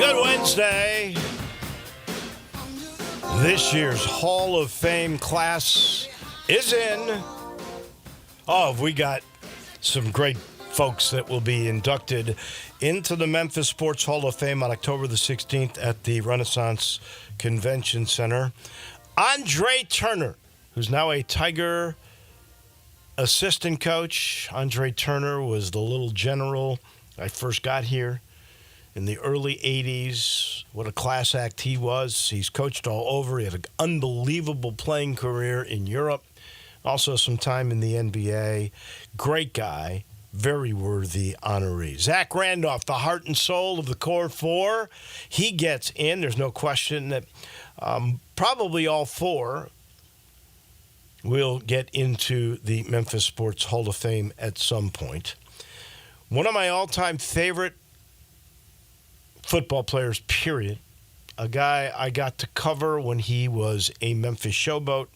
Good Wednesday. This year's Hall of Fame class is in. Oh, we got some great folks that will be inducted into the Memphis Sports Hall of Fame on October the 16th at the Renaissance Convention Center. Andre Turner, who's now a Tiger assistant coach. Andre Turner was the little general I first got here in the early 80s. What a class act he was. He's coached all over. He had an unbelievable playing career in Europe. Also some time in the NBA. Great guy. Very worthy honoree. Zach Randolph, the heart and soul of the Core Four. He gets in. There's no question that probably all four will get into the Memphis Sports Hall of Fame at some point. One of my all-time favorite football players, period. A guy I got to cover when he was a Memphis showboat.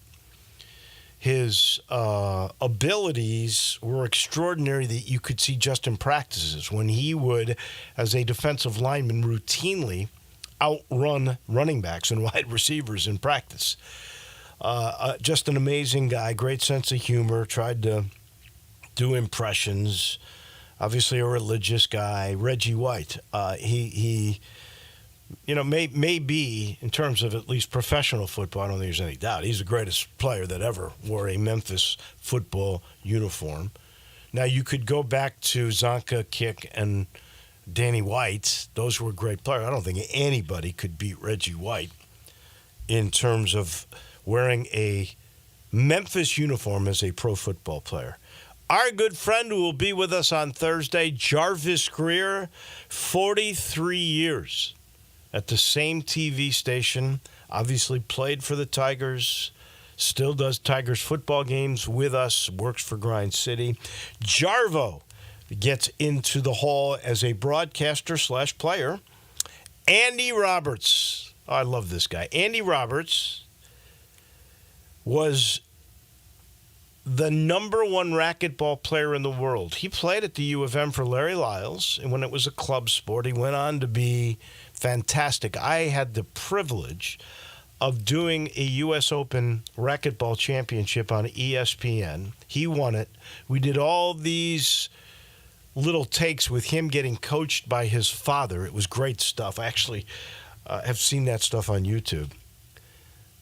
His abilities were extraordinary that you could see just in practices when he would, as a defensive lineman, routinely outrun running backs and wide receivers in practice. Just an amazing guy, great sense of humor, tried to do impressions. Obviously a religious guy. Reggie White, he may be, in terms of at least professional football, I don't think there's any doubt, he's the greatest player that ever wore a Memphis football uniform. Now, you could go back to Zonka, Kick, and Danny White. Those were great players. I don't think anybody could beat Reggie White in terms of wearing a Memphis uniform as a pro football player. Our good friend who will be with us on Thursday, Jarvis Greer, 43 years at the same TV station, obviously played for the Tigers, still does Tigers football games with us, works for Grind City. Jarvo gets into the Hall as a broadcaster / player. Andy Roberts. Oh, I love this guy. Andy Roberts was the number one racquetball player in the world. He played at the U of M for Larry Lyles, and when it was a club sport, he went on to be fantastic. I had the privilege of doing a U.S. Open racquetball championship on ESPN. He won it. We did all these little takes with him getting coached by his father. It was great stuff. I actually have seen that stuff on YouTube.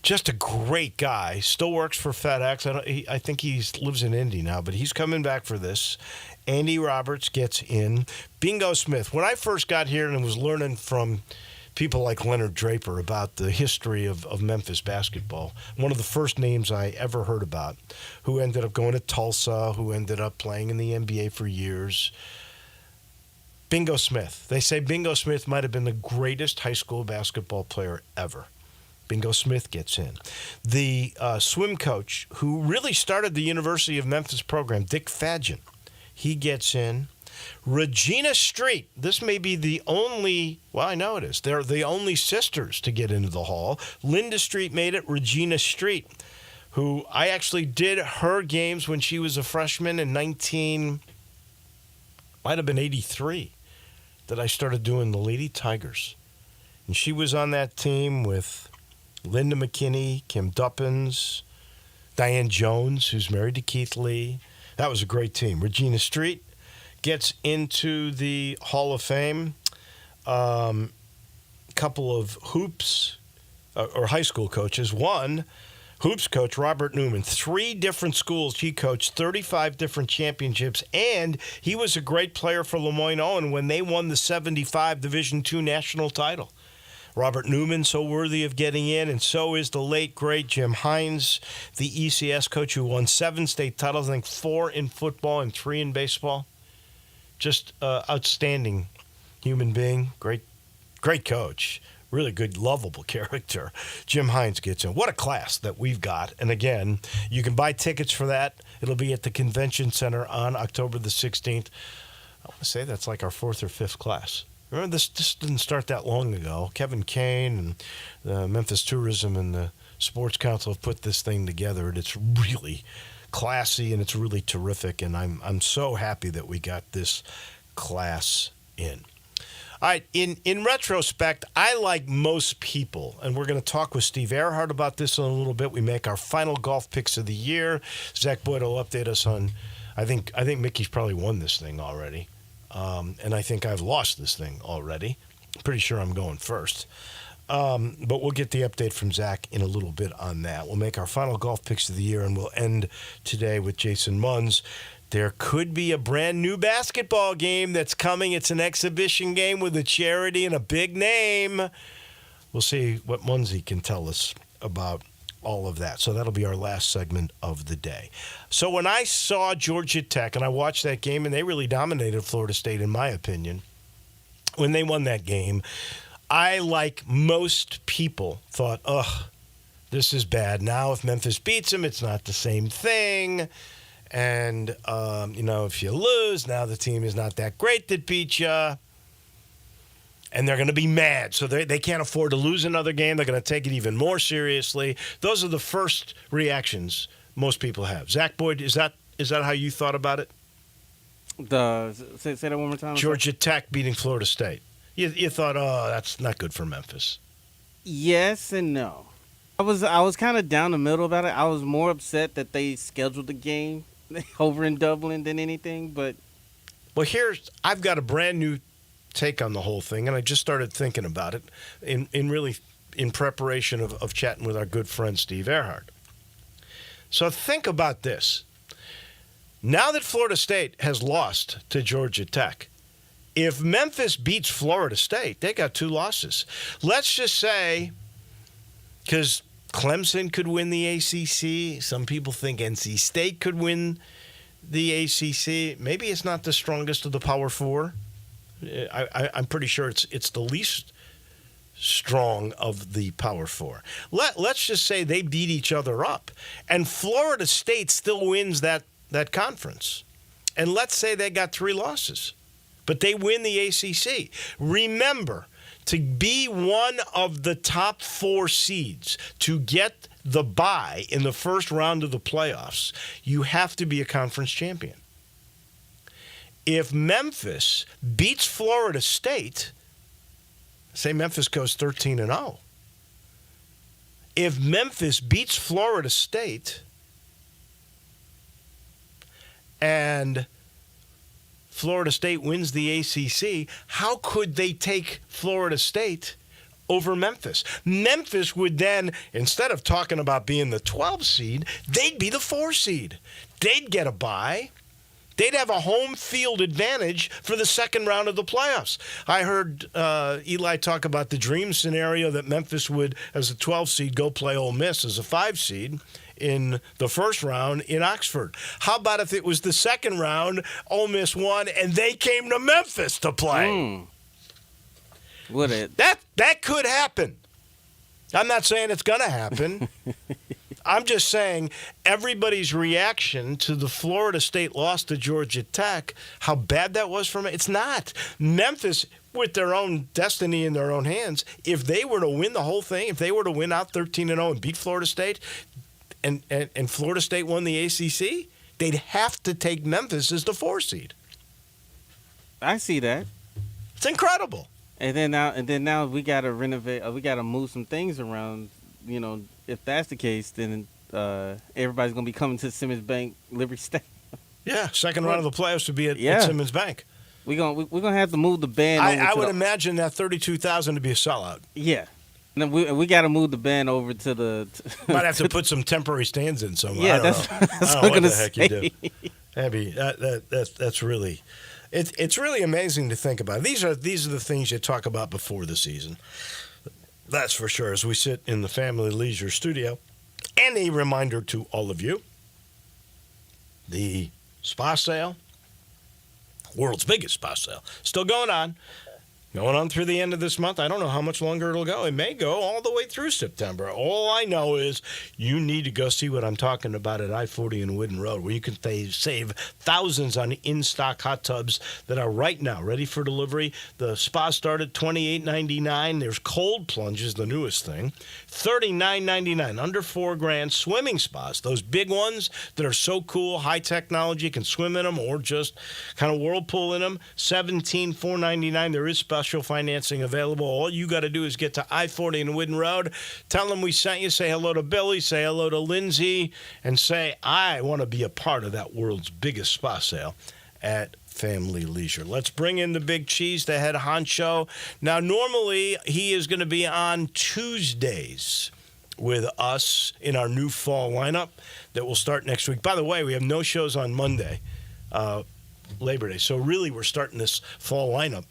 Just a great guy. Still works for FedEx. I think he lives in Indy now, but he's coming back for this. Andy Roberts gets in. Bingo Smith. When I first got here and was learning from people like Leonard Draper about the history of Memphis basketball, one of the first names I ever heard about, who ended up going to Tulsa, who ended up playing in the NBA for years, Bingo Smith. They say Bingo Smith might have been the greatest high school basketball player ever. Bingo Smith gets in. The swim coach who really started the University of Memphis program, Dick Fadgen, he gets in. Regina Street, this may be the only, well, I know it is. They're the only sisters to get into the Hall. Linda Street made it. Regina Street, who I actually did her games when she was a freshman in might have been 83, that I started doing the Lady Tigers. And she was on that team with Linda McKinney, Kim Duppins, Diane Jones, who's married to Keith Lee. That was a great team. Regina Street gets into the Hall of Fame. Couple of hoops or high school coaches. One, hoops coach Robert Newman. 3 different schools he coached, 35 different championships, and he was a great player for Lemoyne-Owen when they won the 75 Division II national title. Robert Newman, so worthy of getting in, and so is the late, great Jim Hines, the ECS coach who won 7 state titles, I think 4 in football and 3 in baseball. Just outstanding human being, great coach, really good, lovable character. Jim Hines gets in. What a class that we've got. And again, you can buy tickets for that. It'll be at the Convention Center on October the 16th. I want to say that's like our 4th or 5th class. Remember, this didn't start that long ago. Kevin Kane and the Memphis Tourism and the Sports Council have put this thing together, and it's really classy and it's really terrific. And I'm so happy that we got this class in. All right, in retrospect, I like most people, and we're going to talk with Steve Earhart about this in a little bit. We make our final golf picks of the year. Zach Boyd will update us on, I think Mickey's probably won this thing already, and I think I've lost this thing already. Pretty sure I'm going first. But we'll get the update from Zach in a little bit on that. We'll make our final golf picks of the year, and we'll end today with Jason Munz. There could be a brand new basketball game that's coming. It's an exhibition game with a charity and a big name. We'll see what Munzie can tell us about all of that. So that'll be our last segment of the day. So when I saw Georgia Tech, and I watched that game, and they really dominated Florida State, in my opinion, when they won that game, I, like most people, thought, this is bad. Now if Memphis beats them, it's not the same thing. And, if you lose, now the team is not that great that beat you. And they're going to be mad. So they can't afford to lose another game. They're going to take it even more seriously. Those are the first reactions most people have. Zach Boyd, is that how you thought about it? Say that one more time. Georgia Tech beating Florida State. You thought, that's not good for Memphis. Yes and no. I was kind of down the middle about it. I was more upset that they scheduled the game over in Dublin than anything. But well, I've got a brand new take on the whole thing, and I just started thinking about it in preparation of chatting with our good friend Steve Earhart. So think about this. Now that Florida State has lost to Georgia Tech, if Memphis beats Florida State, they got 2 losses. Let's just say, because Clemson could win the ACC, some people think NC State could win the ACC. Maybe it's not the strongest of the Power Four. I'm pretty sure it's the least strong of the Power Four. Let's just say they beat each other up, and Florida State still wins that conference. And let's say they got 3 losses. But they win the ACC. Remember, to be one of the top 4 seeds, to get the bye in the first round of the playoffs, you have to be a conference champion. If Memphis beats Florida State, say Memphis goes 13-0. If Memphis beats Florida State and Florida State wins the ACC, how could they take Florida State over Memphis? Memphis would then, instead of talking about being the 12 seed, they'd be the 4 seed. They'd get a bye. They'd have a home field advantage for the second round of the playoffs. I heard Eli talk about the dream scenario that Memphis would, as a 12 seed, go play Ole Miss as a 5 seed in the first round in Oxford. How about if it was the second round, Ole Miss won, and they came to Memphis to play? Would it? That could happen. I'm not saying it's going to happen. I'm just saying everybody's reaction to the Florida State loss to Georgia Tech, how bad that was for me. It's not. Memphis, with their own destiny in their own hands, if they were to win the whole thing, if they were to win out 13-0 and beat Florida State, and Florida State won the ACC, they'd have to take Memphis as the 4 seed. I see that. It's incredible. And then now we got to renovate. We got to move some things around. If that's the case, then everybody's gonna be coming to Simmons Bank, Liberty Stadium. Yeah, second round of the playoffs would be at Simmons Bank. We're gonna have to move the band. I would imagine that 32,000 to be a sellout. Yeah. And we got to move the band over to the. Might have to put some temporary stands in somewhere. Yeah, that's what I'm going to say. Abby, that's really, it's really amazing to think about. These are the things you talk about before the season. That's for sure. As we sit in the Family Leisure studio, and a reminder to all of you, the spa sale, world's biggest spa sale, still going on. Going on through the end of this month. I don't know how much longer it'll go. It may go all the way through September. All I know is you need to go see what I'm talking about at I-40 and Whidden Road, where you can save thousands on in-stock hot tubs that are right now ready for delivery. The spa start at $28.99. There's cold plunges, the newest thing, $39.99, under $4,000. Swimming spas, those big ones that are so cool, high technology, you can swim in them or just kind of whirlpool in them, $17,499. There is special industrial financing available. All you got to do is get to I-40 and Whidden Road. Tell them we sent you. Say hello to Billy. Say hello to Lindsay. And say, I want to be a part of that world's biggest spa sale at Family Leisure. Let's bring in the big cheese, the head honcho. Now, normally, he is going to be on Tuesdays with us in our new fall lineup that will start next week. By the way, we have no shows on Monday, Labor Day. So really, we're starting this fall lineup.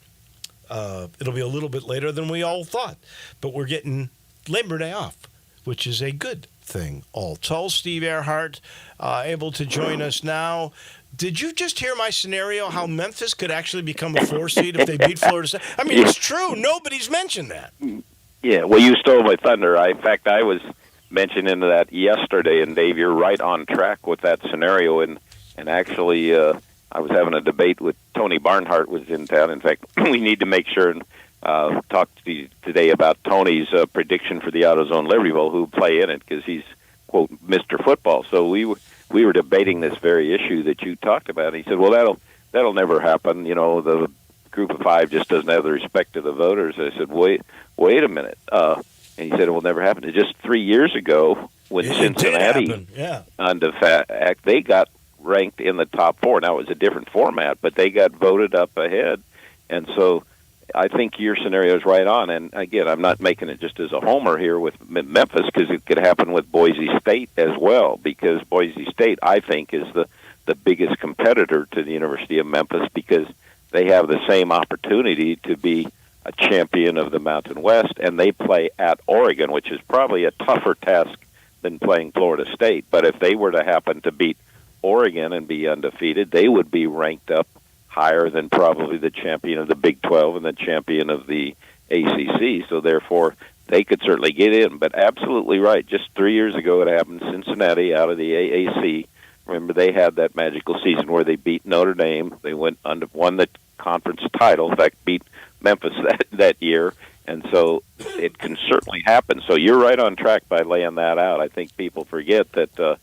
It'll be a little bit later than we all thought, but we're getting Labor Day off, which is a good thing. All told, Steve Earhart able to join us now. Did you just hear my scenario, how Memphis could actually become a 4 seed if they beat Florida State? I mean, it's true. Nobody's mentioned that. Yeah, well, you stole my thunder. In fact, I was mentioning that yesterday, and Dave, you're right on track with that scenario. And actually, I was having a debate with Tony Barnhart was in town. In fact, we need to make sure and talk to you today about Tony's prediction for the AutoZone Liberty Bowl, who play in it, because he's, quote, Mr. Football. So we were debating this very issue that you talked about. And he said, well, that'll never happen. You know, the group of 5 just doesn't have the respect of the voters. I said, wait a minute. And he said, it will never happen. Just 3 years ago, when Cincinnati, under Act, they got ranked in the top 4. Now, it was a different format, but they got voted up ahead. And so I think your scenario is right on. And, again, I'm not making it just as a homer here with Memphis, because it could happen with Boise State as well, because Boise State, I think, is the biggest competitor to the University of Memphis, because they have the same opportunity to be a champion of the Mountain West, and they play at Oregon, which is probably a tougher task than playing Florida State. But if they were to happen to beat Oregon and be undefeated, they would be ranked up higher than probably the champion of the Big 12 and the champion of the ACC. So therefore, they could certainly get in. But absolutely right. Just 3 years ago, it happened. Cincinnati out of the AAC. Remember, they had that magical season where they beat Notre Dame. They won the conference title. In fact, beat Memphis that year. And so it can certainly happen. So you're right on track by laying that out. I think people forget that,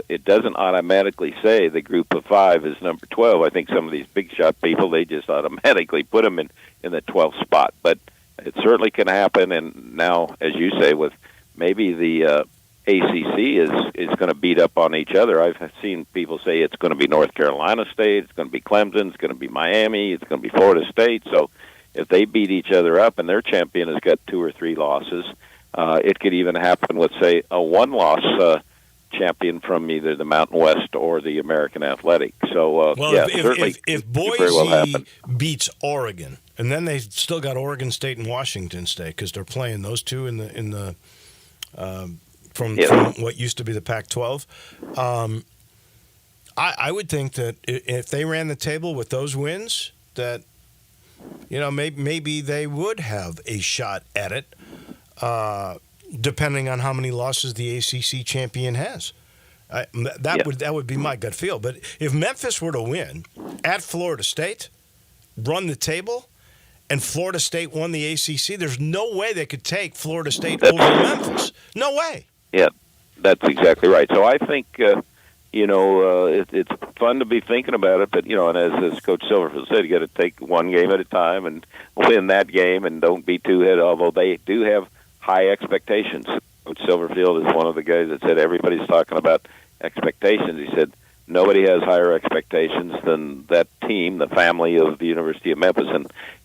it doesn't automatically say the group of 5 is number 12. I think some of these big shot people, they just automatically put them in the 12th spot. But it certainly can happen. And now, as you say, with maybe the ACC is going to beat up on each other. I've seen people say it's going to be North Carolina State, it's going to be Clemson, it's going to be Miami, it's going to be Florida State. So if they beat each other up and their champion has got 2 or 3 losses, it could even happen with, say, a 1-loss champion from either the Mountain West or the American Athletic. So, if Boise beats Oregon, and then they still got Oregon State and Washington State, because they're playing those two in the from what used to be the Pac-12. I would think that if they ran the table with those wins, that maybe they would have a shot at it. Depending on how many losses the ACC champion has. That would be my gut feel. But if Memphis were to win at Florida State, run the table, and Florida State won the ACC, there's no way they could take Florida State over Memphis. No way. Yeah, that's exactly right. So I think, it's fun to be thinking about it, but, and as Coach Silverfield said, you got to take one game at a time and win that game and don't be too hit, although they do have high expectations. Coach Silverfield is one of the guys that said everybody's talking about expectations. He said nobody has higher expectations than that team, the family of the University of Memphis.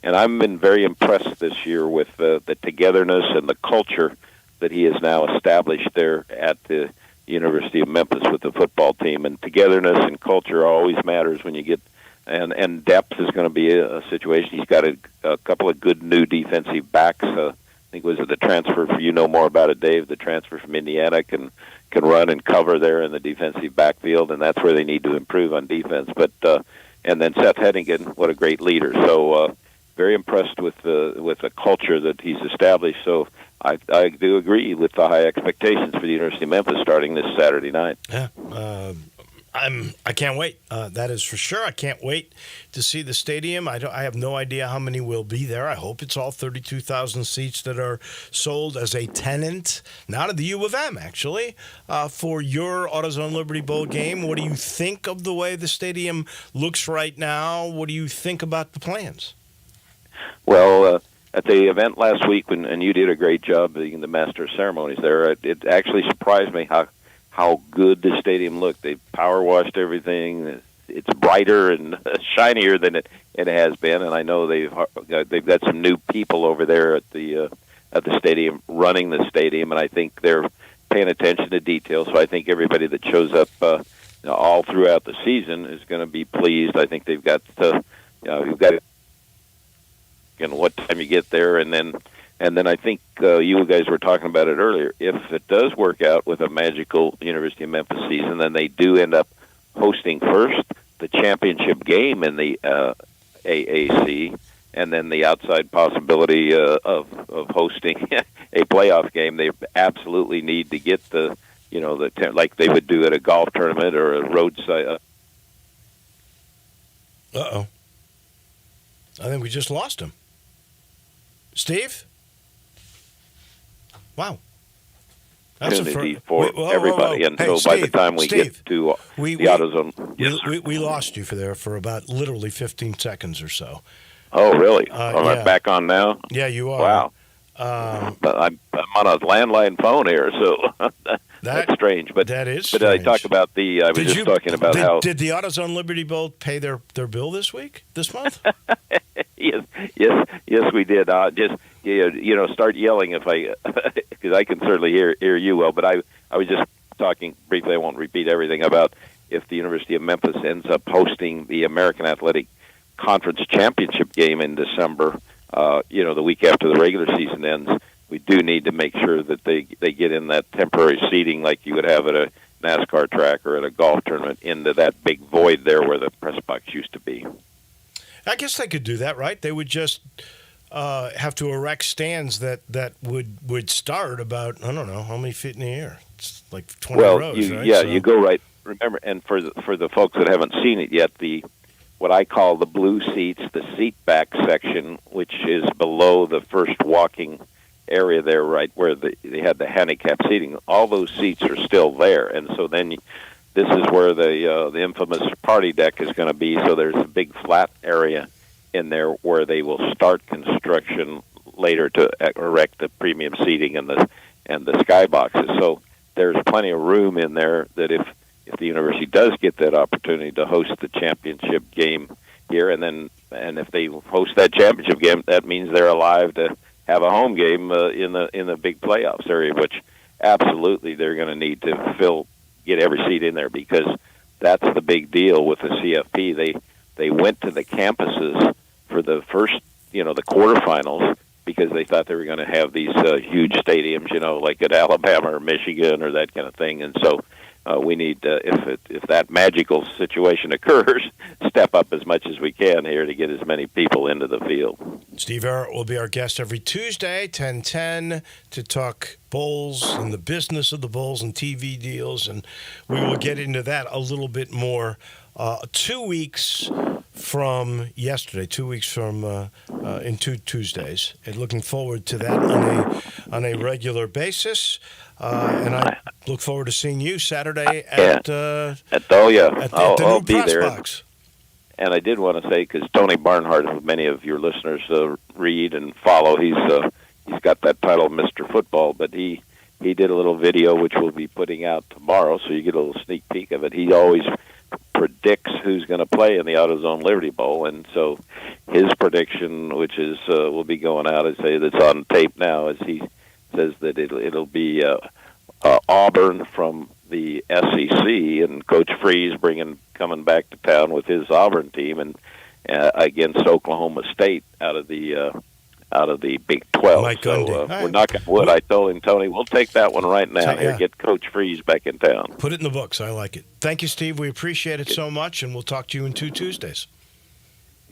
And I've been very impressed this year with the togetherness and the culture that he has now established there at the University of Memphis with the football team. And togetherness and culture always matters when you get and depth is going to be a situation. He's got a couple of good new defensive backs. I think was it the transfer for more about it, Dave. The transfer from Indiana can run and cover there in the defensive backfield, and that's where they need to improve on defense. But and then Seth Hennigan, what a great leader. So very impressed with the culture that he's established. So I do agree with the high expectations for the University of Memphis starting this Saturday night. Yeah. I can't wait. That is for sure. I can't wait to see the stadium. I have no idea how many will be there. I hope it's all 32,000 seats that are sold as a tenant, not at the U of M, actually, for your AutoZone Liberty Bowl game. What do you think of the way the stadium looks right now? What do you think about the plans? Well, at the event last week, and you did a great job being the master of ceremonies there, it actually surprised me how good the stadium looked. They power washed everything. It's brighter and shinier than it has been, and I know they've got some new people over there at the stadium running the stadium, and I think they're paying attention to detail. So I think everybody that shows up all throughout the season is going to be pleased. I think they've got you've got what time you get there, and then I think you guys were talking about it earlier. If it does work out with a magical University of Memphis season, then they do end up hosting first the championship game in the AAC, and then the outside possibility of hosting a playoff game. They absolutely need to get like they would do at a golf tournament or a roadside. Uh-oh. I think we just lost him. Steve? Wow. That's opportunity for everybody. And so by the time we get to the AutoZone... We lost you for about literally 15 seconds or so. Oh, really? Am I back on now? Yeah, you are. Wow. But I'm on a landline phone here, so that's strange. But that is strange. But I talk about I was just talking about how... Did the AutoZone Liberty Bowl pay their bill this month? Yes, we did. Just start yelling if because I can certainly hear you well. But I was just talking briefly. I won't repeat everything about if the University of Memphis ends up hosting the American Athletic Conference Championship game in December. The week after the regular season ends, we do need to make sure that they get in that temporary seating like you would have at a NASCAR track or at a golf tournament into that big void there where the press box used to be. I guess they could do that, right? They would just have to erect stands that would start about, I don't know, how many feet in the air? It's like 20 rows, right? Yeah, you go right. Remember, and for the folks that haven't seen it yet, what I call the blue seats, the seat back section, which is below the first walking area there, right where they had the handicap seating, all those seats are still there. And so then this is where the infamous party deck is going to be. So there's a big flat area in there where they will start construction later to erect the premium seating and the skyboxes. So there's plenty of room in there that if the university does get that opportunity to host the championship game here, and if they host that championship game, that means they're alive to have a home game in the big playoffs area, which absolutely they're going to need to get every seat in there, because that's the big deal with the CFP. They went to the campuses for the first, the quarterfinals, because they thought they were going to have these huge stadiums, like at Alabama or Michigan or that kind of thing, and so. We need, if that magical situation occurs, step up as much as we can here to get as many people into the field. Steve Arrett will be our guest every Tuesday, 10:10, to talk Bulls and the business of the Bulls and TV deals, and we will get into that a little bit more 2 weeks from yesterday, 2 weeks from in 2 Tuesdays, and looking forward to that on a regular basis. And I look forward to seeing you Saturday at the I'll new be press there. box. And I did want to say, because Tony Barnhart, who many of your listeners read and follow, he's got that title, Mr. Football, but he did a little video which we'll be putting out tomorrow, so you get a little sneak peek of it. He always predicts who's going to play in the AutoZone Liberty Bowl, and so his prediction, which is will be going out, I say that's on tape now, is he says that it'll be Auburn from the SEC, and Coach Freeze coming back to town with his Auburn team, and against Oklahoma State out of the Big 12. Mike so Gundy. We're knocking wood. I told him, Tony, we'll take that one right now. Here, get Coach Freeze back in town. Put it in the books. I like it. Thank you, Steve. We appreciate it so much, and we'll talk to you in 2 Tuesdays.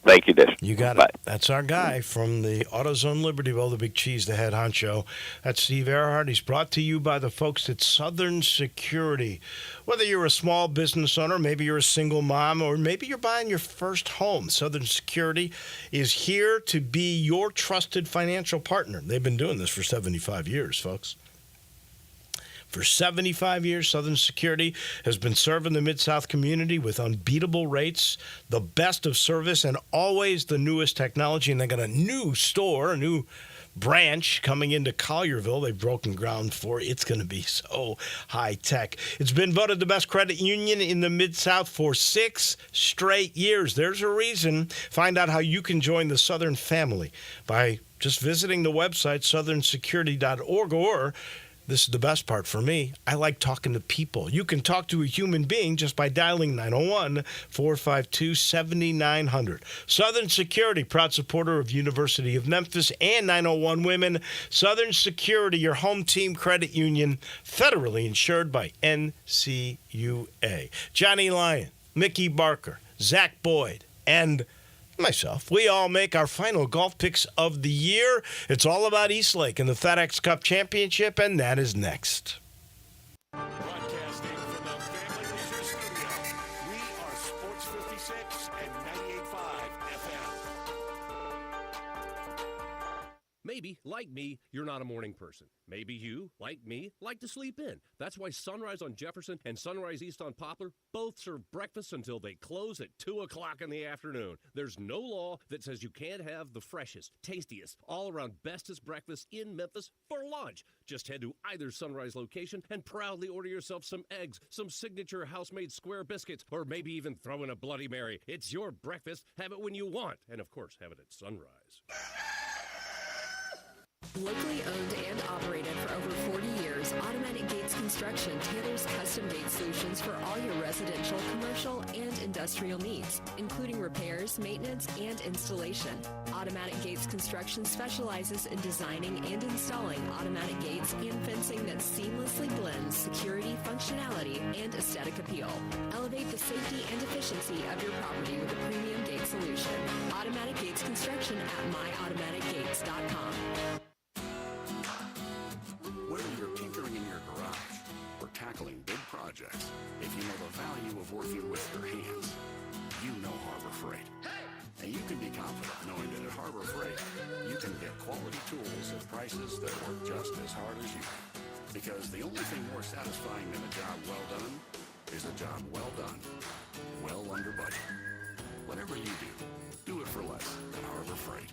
Thank you, Dish. You got Bye. it. That's our guy from the AutoZone Liberty Bowl, the big cheese, the head honcho. That's Steve Earhart. He's brought to you by the folks at Southern Security. Whether you're a small business owner, maybe you're a single mom, or maybe you're buying your first home, Southern Security is here to be your trusted financial partner. They've been doing this for 75 years, folks. For 75 years, Southern Security has been serving the Mid-South community with unbeatable rates, the best of service, and always the newest technology. And they got a new store, a new branch coming into Collierville. They've broken ground for. It's going to be so high tech. It's been voted the best credit union in the Mid-South for 6 straight years. There's a reason. Find out how you can join the Southern family by just visiting the website southernsecurity.org, or this is the best part for me, I like talking to people. You can talk to a human being just by dialing 901-452-7900. Southern Security, proud supporter of University of Memphis and 901 Women. Southern Security, your home team credit union, federally insured by NCUA. Johnny Lyon, Mickey Barker, Zach Boyd, and myself, we all make our final golf picks of the year. It's all about Eastlake and the FedEx Cup Championship, and that is next. Broadcasting from the Family Leisure Studio, we are Sports 56 and 98.5 FM. Maybe, like me, you're not a morning person. Maybe you, like me, like to sleep in. That's why Sunrise on Jefferson and Sunrise East on Poplar both serve breakfast until they close at 2 o'clock in the afternoon. There's no law that says you can't have the freshest, tastiest, all-around bestest breakfast in Memphis for lunch. Just head to either Sunrise location and proudly order yourself some eggs, some signature house-made square biscuits, or maybe even throw in a Bloody Mary. It's your breakfast. Have it when you want. And, of course, have it at Sunrise. Locally owned and operated for over 40 years, Automatic Gates Construction tailors custom gate solutions for all your residential, commercial, and industrial needs, including repairs, maintenance, and installation. Automatic Gates Construction specializes in designing and installing automatic gates and fencing that seamlessly blends security, functionality, and aesthetic appeal. Elevate the safety and efficiency of your property with a premium gate solution. Automatic Gates Construction at myautomaticgates.com. Whether you're tinkering in your garage or tackling big projects, if you know the value of working with your hands, you know Harbor Freight. And you can be confident knowing that at Harbor Freight, you can get quality tools at prices that work just as hard as you. Because the only thing more satisfying than a job well done is a job well done, well under budget. Whatever you do it for less than Harbor Freight.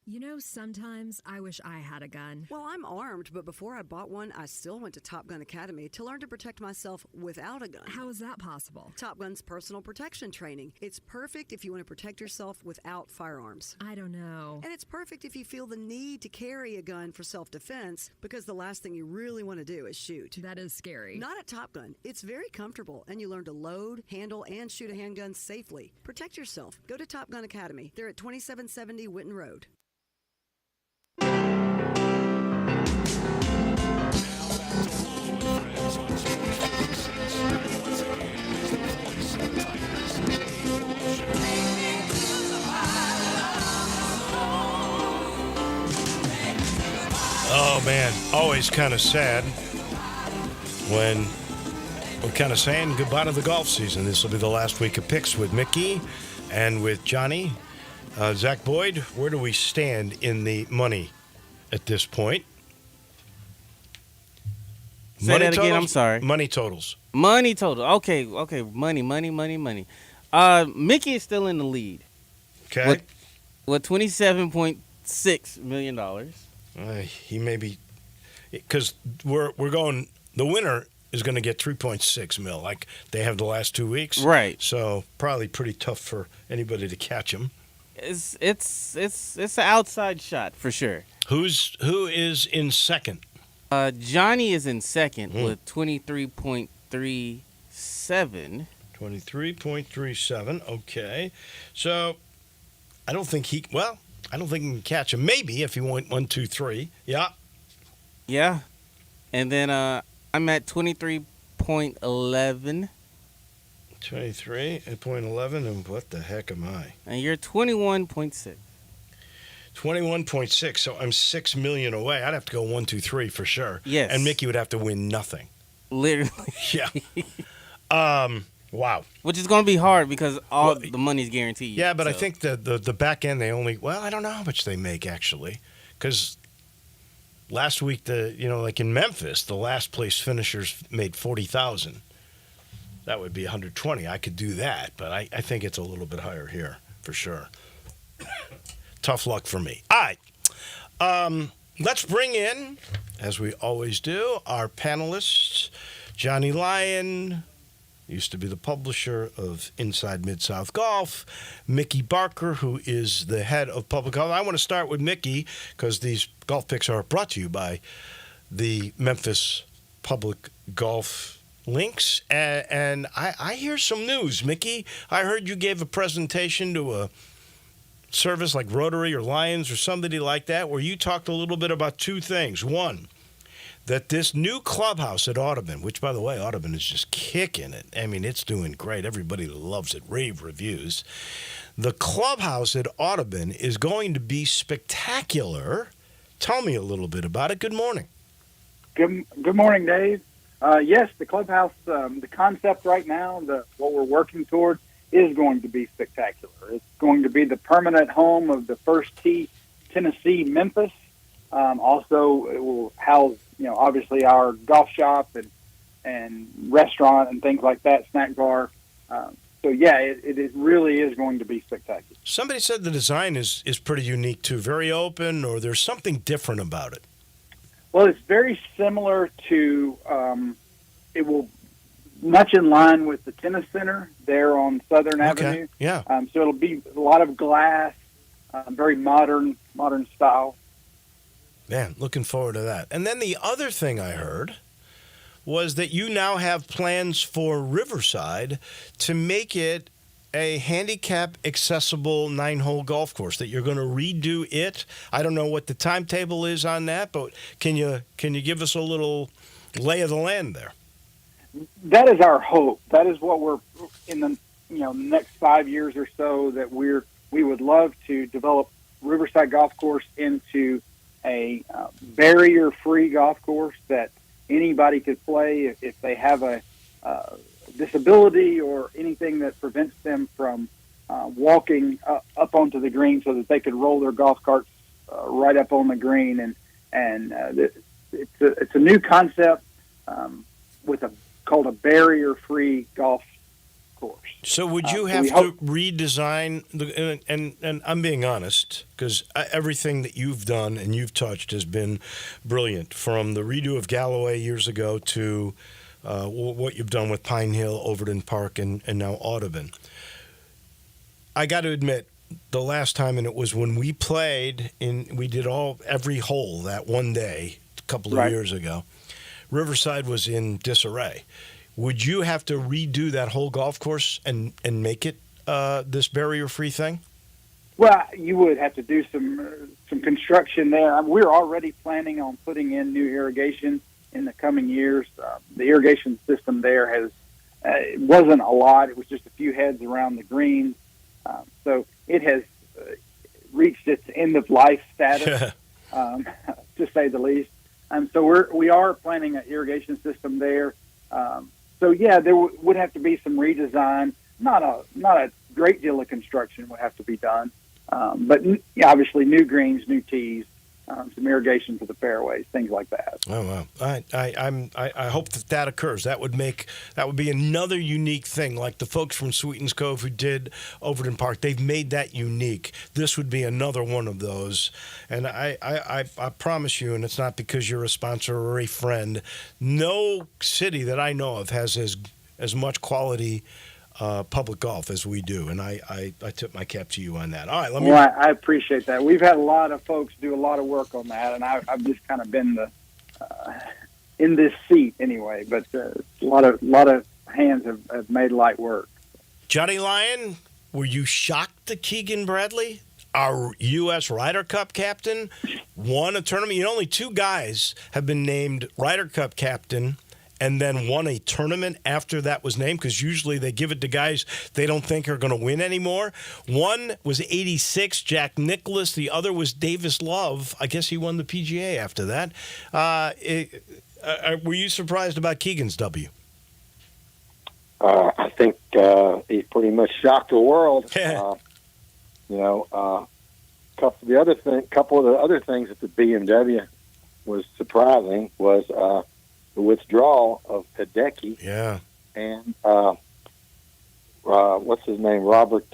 You know, sometimes I wish I had a gun. Well, I'm armed, but before I bought one, I still went to Top Gun Academy to learn to protect myself without a gun. How is that possible? Top Gun's personal protection training. It's perfect if you want to protect yourself without firearms. I don't know. And it's perfect if you feel the need to carry a gun for self-defense, because the last thing you really want to do is shoot. That is scary. Not at Top Gun. It's very comfortable, and you learn to load, handle, and shoot a handgun safely. Protect yourself. Go to Top Gun Academy. They're at 2770 Witten Road. Oh, man, always kind of sad when we're kind of saying goodbye to the golf season. This will be the last week of picks with Mickey and with Johnny. Zach Boyd, where do we stand in the money at this point? Say Money that again, totals? I'm sorry. Money totals. Money total. Okay. Money. Mickey is still in the lead. Okay. With $27.6 million. He may be, because we're going, the winner is going to get 3.6 mil, like they have the last 2 weeks. Right. So probably pretty tough for anybody to catch him. It's an outside shot for sure. Who is in second? Johnny is in second with 23.37. 23.37. Okay. So I don't think he can catch him. Maybe if he went 1, 2, 3. Yeah. Yeah. And then I'm at 23.11. 23.11. And what the heck am I? And you're 21.6. 21.6. So I'm 6 million away. I'd have to go 1, 2, 3 for sure. Yes. And Mickey would have to win nothing. Literally. Yeah. Wow. Which is going to be hard because the money's guaranteed. Yeah, but I so. think the back end, they only, I don't know how much they make actually. Because last week, like in Memphis, the last place finishers made 40,000. That would be 120. I could do that, but I think it's a little bit higher here for sure. Tough luck for me. All right. Let's bring in, as we always do, our panelists. Johnny Lyon, used to be the publisher of Inside Mid-South Golf. Mickey Barker, who is the head of public golf. I want to start with Mickey because these golf picks are brought to you by the Memphis Public Golf Links. And I hear some news. Mickey, I heard you gave a presentation to a service like Rotary or Lions or somebody like that where you talked a little bit about two things. One, that this new clubhouse at Audubon, which, by the way, Audubon is just kicking it. I mean, it's doing great. Everybody loves it. Rave reviews. The clubhouse at Audubon is going to be spectacular. Tell me a little bit about it. Good morning. Good morning, Dave. Yes, the clubhouse, the concept right now, what we're working toward is going to be spectacular. It's going to be the permanent home of the First Tee Tennessee Memphis. Also, it will house, obviously our golf shop and restaurant and things like that, snack bar. It really is going to be spectacular. Somebody said the design is pretty unique too, very open, or there's something different about it. Well, it's very similar to, it will much in line with the tennis center there on Southern Avenue. Yeah. So it'll be a lot of glass, very modern style. Man, looking forward to that. And then the other thing I heard was that you now have plans for Riverside to make it a handicap accessible 9-hole golf course, that you're going to redo it. I don't know what the timetable is on that, but can you give us a little lay of the land there? That is our hope. That is what we're in the next 5 years or so, that we would love to develop Riverside Golf Course into a barrier-free golf course that anybody could play if they have a disability or anything that prevents them from walking up onto the green, so that they could roll their golf carts right up on the green. It's a new concept called a barrier-free golf course. So would you have to redesign and I'm being honest, because everything that you've done and you've touched has been brilliant, from the redo of Galloway years ago to what you've done with Pine Hill, Overton Park, and now Audubon. I got to admit, the last time, and it was when we played we did every hole that one day a couple of years ago, Riverside was in disarray. Would you have to redo that whole golf course and make it this barrier-free thing? Well, you would have to do some construction there. We're already planning on putting in new irrigation in the coming years. The irrigation system there it wasn't a lot. It was just a few heads around the greens. So it has reached its end-of-life status, to say the least. So we are planning an irrigation system there. There would have to be some redesign. Not a great deal of construction would have to be done, but obviously new greens, new tees, some irrigation for the fairways, things like that. Oh wow! I hope that occurs. That would be another unique thing, like the folks from Sweetens Cove who did Overton Park. They've made that unique. This would be another one of those. And I promise you, and it's not because you're a sponsor or a friend, no city that I know of has as much quality public golf as we do, and I tip my cap to you on that. All right, I appreciate that. We've had a lot of folks do a lot of work on that, and I've just kind of been in this seat anyway. But a lot of hands have made light work. Johnny Lyon, were you shocked that Keegan Bradley, our U.S. Ryder Cup captain, won a tournament? Only two guys have been named Ryder Cup captain and then won a tournament after that was named, because usually they give it to guys they don't think are going to win anymore. One was 86, Jack Nicklaus. The other was Davis Love. I guess he won the PGA after that. Were you surprised about Keegan's W? I think he pretty much shocked the world. Couple of the other things at the BMW was surprising was the withdrawal of Hideki Yeah. and what's his name, Robert,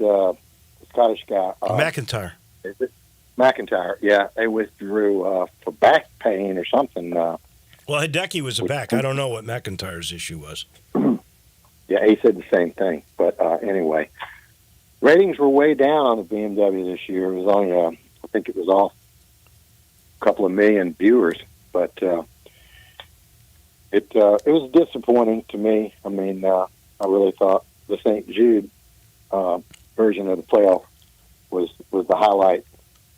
Scottish guy. McIntyre. Is it? McIntyre, yeah. They withdrew for back pain or something. Well, Hideki was a back. I don't know what McIntyre's issue was. Yeah, he said the same thing. But anyway, ratings were way down on the BMW this year. It was only, I think it was off a couple of million viewers. But it was disappointing to me. I mean, I really thought the St. Jude version of the playoff was the highlight,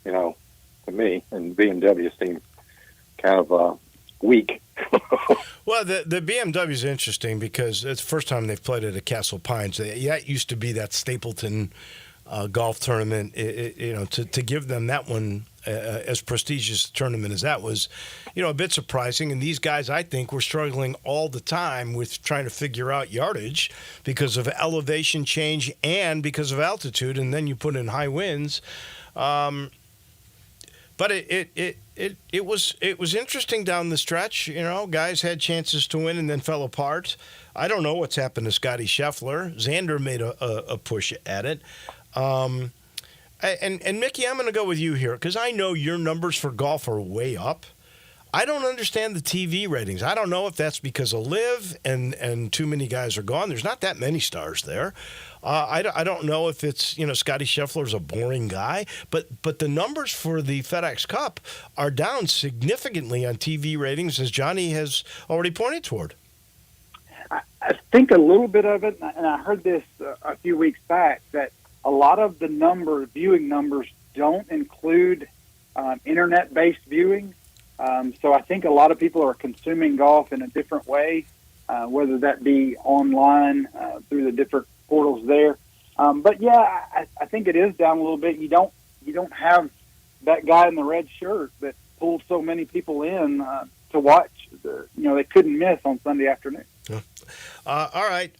to me. And BMW seemed kind of weak. Well, the BMW is interesting because it's the first time they've played at a Castle Pines. That used to be that Stapleton golf tournament. To give them that one as prestigious a tournament as that was, a bit surprising. And these guys, I think, were struggling all the time with trying to figure out yardage because of elevation change and because of altitude. And then you put in high winds. But it was interesting down the stretch. Guys had chances to win and then fell apart. I don't know what's happened to Scotty Scheffler. Xander made a push at it. And Mickey, I'm going to go with you here because I know your numbers for golf are way up. I don't understand the TV ratings. I don't know if that's because of LIV and too many guys are gone. There's not that many stars there. I don't know if it's, Scotty Scheffler's a boring guy, but the numbers for the FedEx Cup are down significantly on TV ratings, as Johnny has already pointed toward. I think a little bit of it, and I heard this a few weeks back, that a lot of the viewing numbers don't include internet-based viewing. So I think a lot of people are consuming golf in a different way, whether that be online through the different portals there. But yeah, I think it is down a little bit. You don't have that guy in the red shirt that pulled so many people in to watch. They couldn't miss on Sunday afternoon. All right.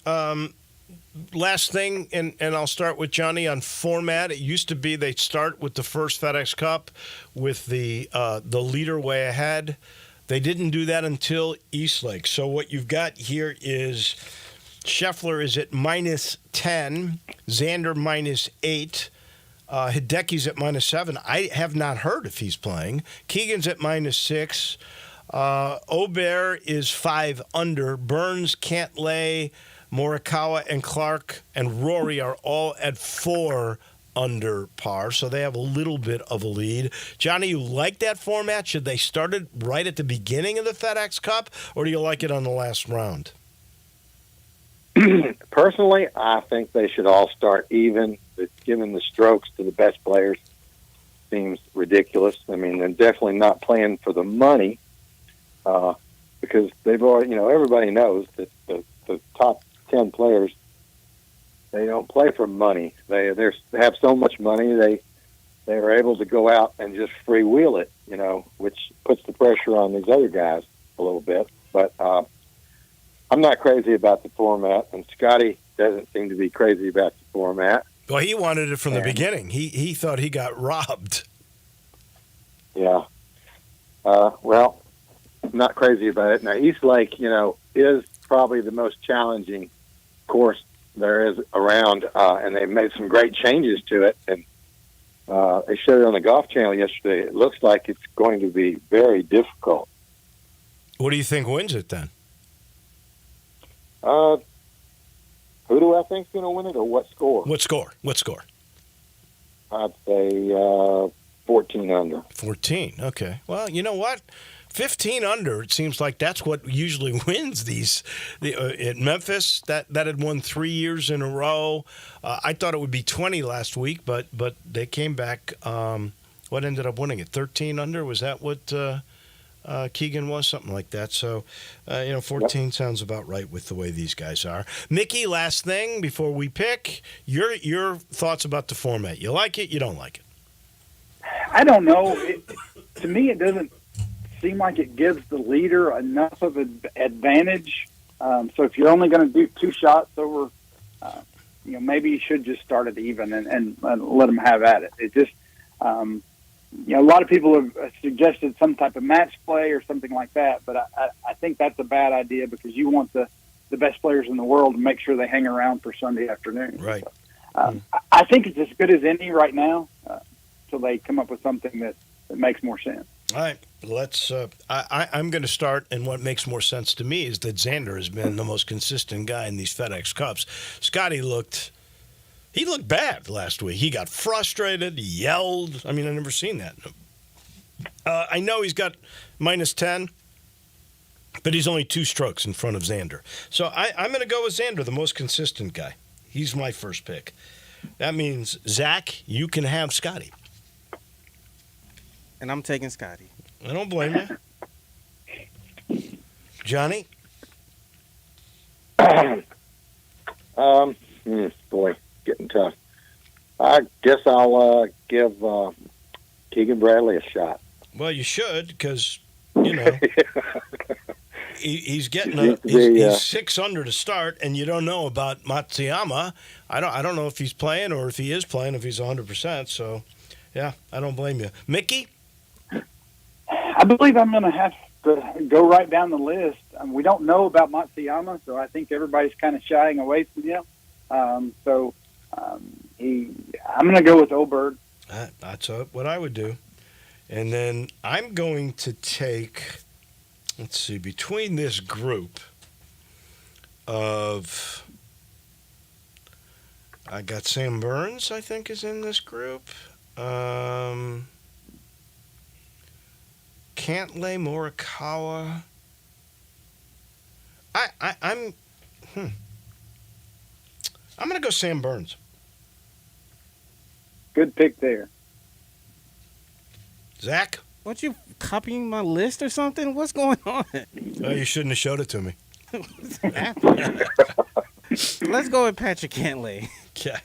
Last thing, and I'll start with Johnny on format. It used to be they'd start with the first FedEx Cup with the leader way ahead. They didn't do that until Eastlake. So what you've got here is Scheffler is at -10, Xander -8, Hideki's at -7. I have not heard if he's playing. Keegan's at -6. Aubert is 5 under. Burns, Cantlay, Morikawa, and Clark and Rory are all at 4 under par, so they have a little bit of a lead. Johnny, you like that format? Should they start it right at the beginning of the FedEx Cup, or do you like it on the last round? Personally, I think they should all start even. Giving the strokes to the best players seems ridiculous. I mean, they're definitely not playing for the money because they've already, everybody knows that the top 10 players, they don't play for money. They have so much money they are able to go out and just freewheel it, which puts the pressure on these other guys a little bit. But I'm not crazy about the format, and Scotty doesn't seem to be crazy about the format. Well, he wanted it from the beginning. He thought he got robbed. Yeah. Well, I'm not crazy about it. Now, Eastlake, is probably the most challenging course there is around, and they made some great changes to it. And they showed it on the Golf Channel yesterday. It looks like it's going to be very difficult. What do you think wins it then? Who do I think's going to win it, or what score? What score? I'd say 14 under. 14. Okay. Well, you know what? 15 under. It seems like that's what usually wins these. At Memphis, that had won 3 years in a row. I thought it would be 20 last week, but they came back. What ended up winning it? 13 under. Was that what Keegan was? Something like that. So, 14 sounds about right with the way these guys are. Mickey, last thing before we pick, your thoughts about the format. You like it? You don't like it? I don't know. To me, it doesn't seem like it gives the leader enough of an advantage. So if you're only going to do 2 shots over, maybe you should just start it even and let them have at it. It just, a lot of people have suggested some type of match play or something like that, but I think that's a bad idea because you want the best players in the world to make sure they hang around for Sunday afternoon. Right. So, I think it's as good as any right now until they come up with something that makes more sense. All right, let's. I'm going to start, and what makes more sense to me is that Xander has been the most consistent guy in these FedEx Cups. Scotty looked bad last week. He got frustrated, he yelled. I mean, I've never seen that. I know he's got -10, but he's only 2 strokes in front of Xander. So I'm going to go with Xander, the most consistent guy. He's my first pick. That means, Zach, you can have Scotty. And I'm taking Scotty. I don't blame you. Johnny? Boy, getting tough. I guess I'll give Keegan Bradley a shot. Well, you should, because, he's getting he's 6 under to start, and you don't know about Matsuyama. I don't know if he's playing or if he is playing, if he's 100%. So, yeah, I don't blame you. Mickey? I believe I'm going to have to go right down the list. We don't know about Matsuyama, so I think everybody's kind of shying away from him. I'm going to go with Oberg. That's what I would do. And then I'm going to take, let's see, between this group of, I got Sam Burns, I think, is in this group. Cantlay, Morikawa. I'm going to go Sam Burns. Good pick there. Zach? What, you copying my list or something? What's going on? Oh, you shouldn't have showed it to me. Let's go with Patrick Cantlay. Okay.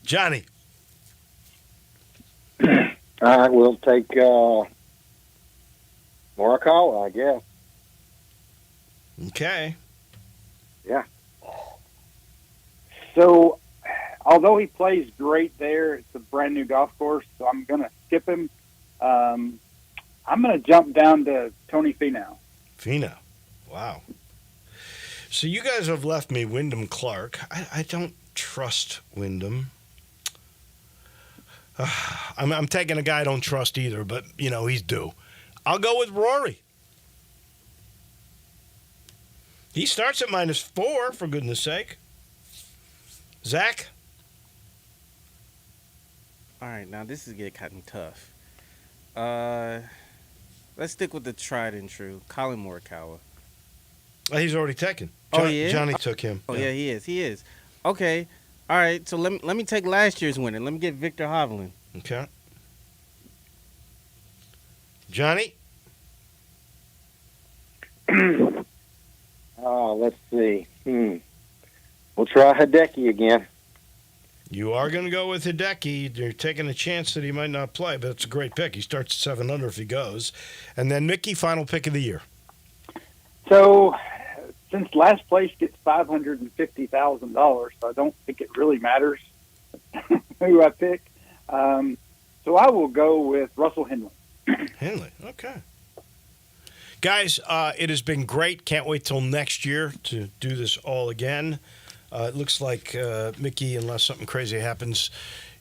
Johnny? I will take Morikawa, I guess. Okay. Yeah. So, although he plays great there, it's a brand new golf course, so I'm going to skip him. I'm going to jump down to Tony Finau. Finau. Wow. So you guys have left me Wyndham Clark. I don't trust Wyndham. I'm taking a guy I don't trust either, but, he's due. I'll go with Rory. He starts at -4, for goodness sake. Zach? All right, now this is getting tough. Let's stick with the tried and true, Colin Morikawa. He's already taken. Yeah? Johnny took him. Oh, yeah, he is. Okay, all right, so let me take last year's winner. Let me get Victor Hovland. Okay. Johnny? Let's see. We'll try Hideki again. You are going to go with Hideki. You're taking a chance that he might not play, but it's a great pick. He starts at 7 under if he goes. And then Mickey, final pick of the year. So, since last place gets $550,000, so I don't think it really matters who I pick. So I will go with Russell Henley. Henley, okay. Guys, it has been great. Can't wait till next year to do this all again. It looks like, Mickey, unless something crazy happens,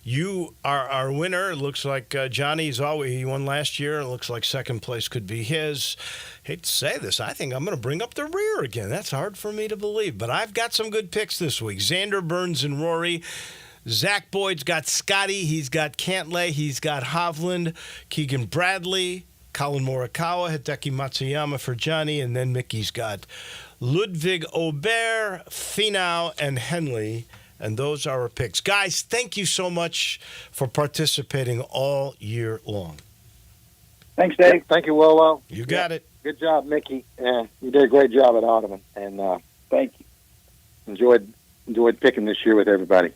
you are our winner. It looks like Johnny's he won last year. It looks like second place could be his. Hate to say this, I think I'm going to bring up the rear again. That's hard for me to believe, but I've got some good picks this week. Xander, Burns, and Rory. Zach Boyd's got Scotty. He's got Cantlay. He's got Hovland. Keegan Bradley. Colin Morikawa. Hideki Matsuyama for Johnny. And then Mickey's got Ludwig Aubert, Finau, and Henley. And those are our picks. Guys, thank you so much for participating all year long. Thanks, Dave. Yeah, thank you, Wolo. You got it. Good job, Mickey. You did a great job at Ottoman. And thank you. Enjoyed picking this year with everybody.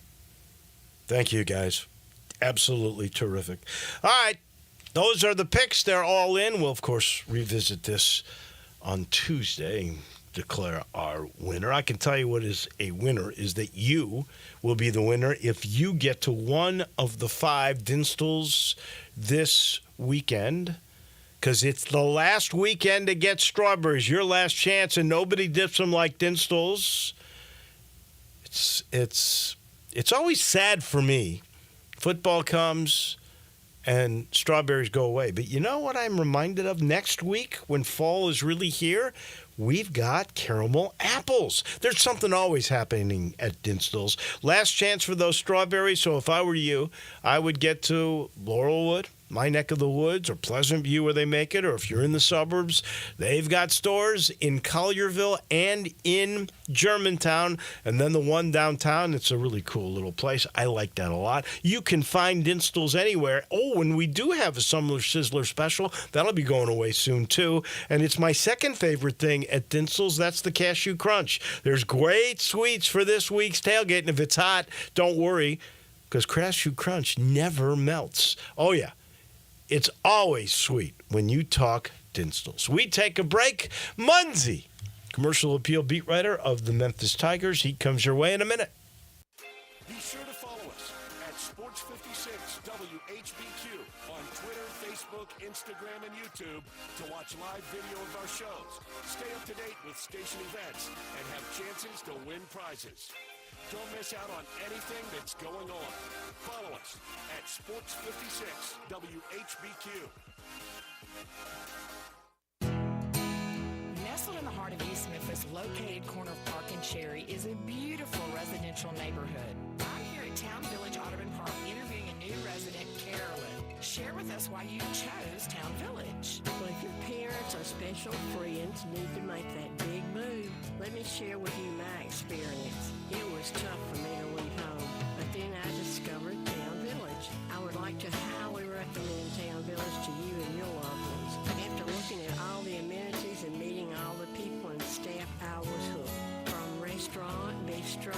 Thank you, guys. Absolutely terrific. All right. Those are the picks. They're all in. We'll, of course, revisit this on Tuesday. declare our winner. I can tell you what is a winner is that you will be the winner if you get to one of the 5 Dinstals this weekend, because it's the last weekend to get strawberries. Your last chance, and nobody dips them like Dinstals. It's always sad for me. Football comes and strawberries go away. But you know what I'm reminded of next week when fall is really here? We've got caramel apples. There's something always happening at Dinstall's. Last chance for those strawberries. So if I were you, I would get to Laurelwood, my neck of the woods, or Pleasant View where they make it, or if you're in the suburbs, they've got stores in Collierville and in Germantown, and then the one downtown. It's a really cool little place. I like that a lot. You can find Dinstall's anywhere. Oh, and we do have a Summer Sizzler special. That'll be going away soon, too. And it's my second favorite thing at Dinstall's. That's the Cashew Crunch. There's great sweets for this week's tailgate, and if it's hot, don't worry, because Cashew Crunch never melts. Oh, yeah. It's always sweet when you talk Dinstall's. We take a break. Munzie, commercial appeal beat writer of the Memphis Tigers. He comes your way in a minute. Be sure to follow us at Sports 56 WHBQ on Twitter, Facebook, Instagram, and YouTube to watch live video of our shows. Stay up to date with station events and have chances to win prizes. Don't miss out on anything that's going on. Follow us at Sports 56 WHBQ. Nestled in the heart of East Memphis, located corner of Park and Cherry, is a beautiful residential neighborhood. I'm here at Town Village Audubon Park interviewing a new resident, Carolyn. Share with us why you chose Town Village. Well, if your parents or special friends need to make that big move, let me share with you my experience. It was tough for me to leave home, but then I discovered Town Village. I would like to highly recommend Town Village to you and your loved ones. After looking at all the amenities and meeting all the people and staff, I was hooked. From restaurant, bistro,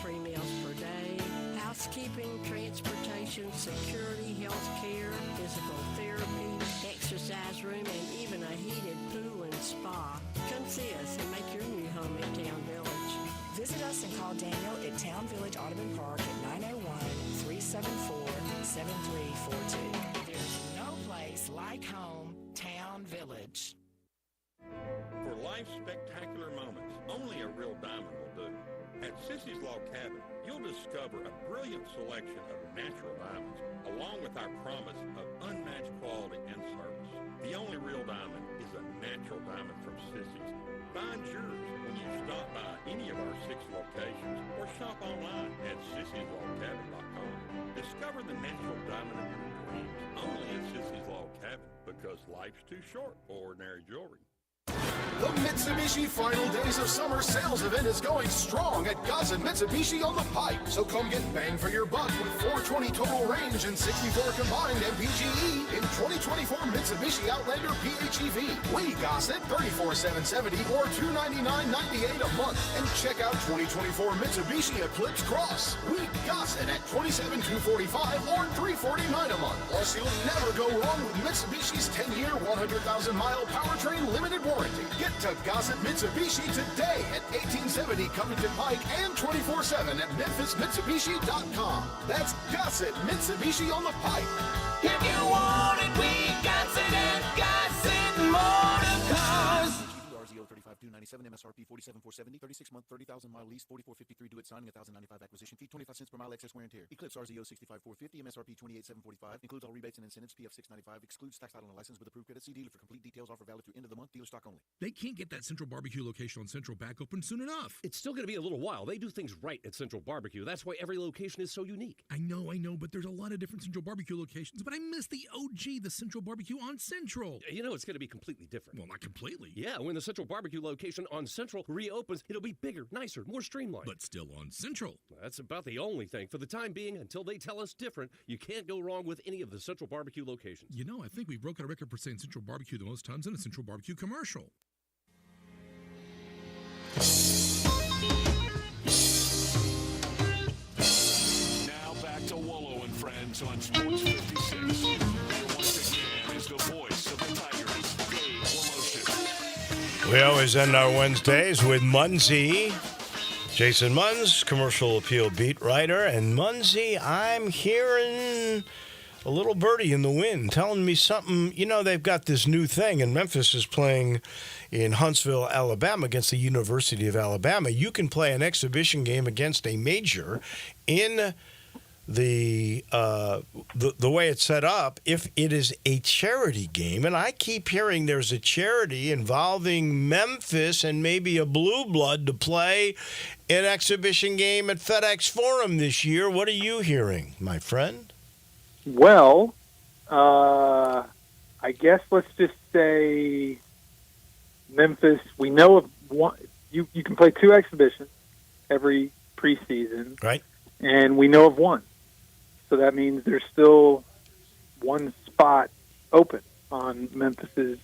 3 meals per day, housekeeping, transportation, security, health care, physical therapy, exercise room, and even a heated pool and spa. Come see us and make your new home in Town Village. Visit us and call Daniel at Town Village Audubon Park at 901-374-7342. There's no place like home, Town Village. For life's spectacular moments, only a real diamond will do. At Sissy's Log Cabin, you'll discover a brilliant selection of natural diamonds, along with our promise of unmatched quality and service. The only real diamond is a natural diamond from Sissy's. Find yours when you stop by any of our 6 locations or shop online at sissyslogcabin.com. Discover the natural diamond of your dreams only at Sissy's Log Cabin, because life's too short for ordinary jewelry. The Mitsubishi Final Days of Summer sales event is going strong at Gossett Mitsubishi on the Pike. So come get bang for your buck with 420 total range and 64 combined MPGE in 2024 Mitsubishi Outlander PHEV. We Gossett $34,770 or $299.98 a month. And check out 2024 Mitsubishi Eclipse Cross. We Gossett at $27,245 or $349 a month. Plus, you'll never go wrong with Mitsubishi's 10-year, 100,000-mile powertrain limited warranty. Get to Gossett Mitsubishi today at 1870 Covington Pike and 24/7 at MemphisMitsubishi.com. That's Gossett Mitsubishi on the Pike. If you want it, we got it at Gossett Motor Cars. RZO 35,297 MSRP 47,470 36-month 30,000-mile lease 44,53 do it signing 1,095 acquisition fee 25 cents per mile excess wear and tear. Eclipse RZO 65,450 MSRP 28,745 includes all rebates and incentives. PF 695 excludes tax title and license with approved credit. See dealer for complete details. Offer valid through end of the month. Dealer stock only. They can't get that Central Barbecue location on Central back open soon enough. It's still going to be a little while. They do things right at Central Barbecue. That's why every location is so unique. I know, but there's a lot of different Central Barbecue locations, but I miss the OG, the Central Barbecue on Central. You know, it's going to be completely different. Well, not completely. Yeah, when the Central Barbecue location on Central reopens, it'll be bigger, nicer, more streamlined. But still on Central. That's about the only thing. For the time being, until they tell us different, you can't go wrong with any of the Central Barbecue locations. You know, I think we've broken a record for saying Central Barbecue the most times in a Central Barbecue commercial. Now back to Wolo and Friends on Sports 56. And once again is the voice of the Tigers, Dave Woloship. We always end our Wednesdays with Munzie. Jason Munz, commercial appeal beat writer. And Munzie, I'm hearing a little birdie in the wind telling me something. You know, they've got this new thing, and Memphis is playing in Huntsville, Alabama against the University of Alabama. You can play an exhibition game against a major in the way it's set up if it is a charity game. And I keep hearing there's a charity involving Memphis and maybe a blue blood to play an exhibition game at FedEx Forum this year. What are you hearing, my friend? Well, I guess let's just say Memphis, we know of one. You can play 2 exhibitions every preseason. Right. And we know of one. So that means there's still one spot open on Memphis's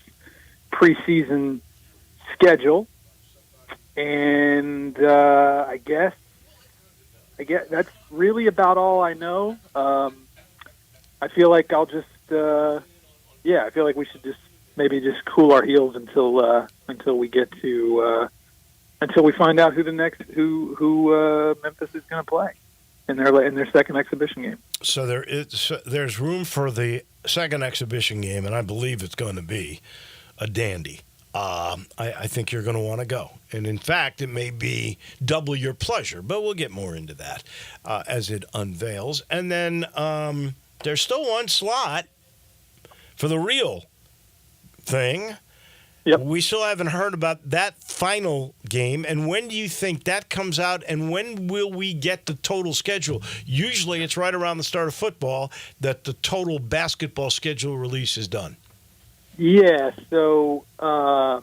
preseason schedule. And I guess that's really about all I know. I feel like I'll just, I feel like we should just maybe just cool our heels until we get to until we find out who Memphis is going to play in their second exhibition game. So there's room for the second exhibition game, and I believe it's going to be a dandy. I think you're going to want to go. And in fact, it may be double your pleasure, but we'll get more into that as it unveils. And then there's still one slot for the real thing. Yep. We still haven't heard about that final game. And when do you think that comes out, and when will we get the total schedule? Usually it's right around the start of football that the total basketball schedule release is done. Yeah, so I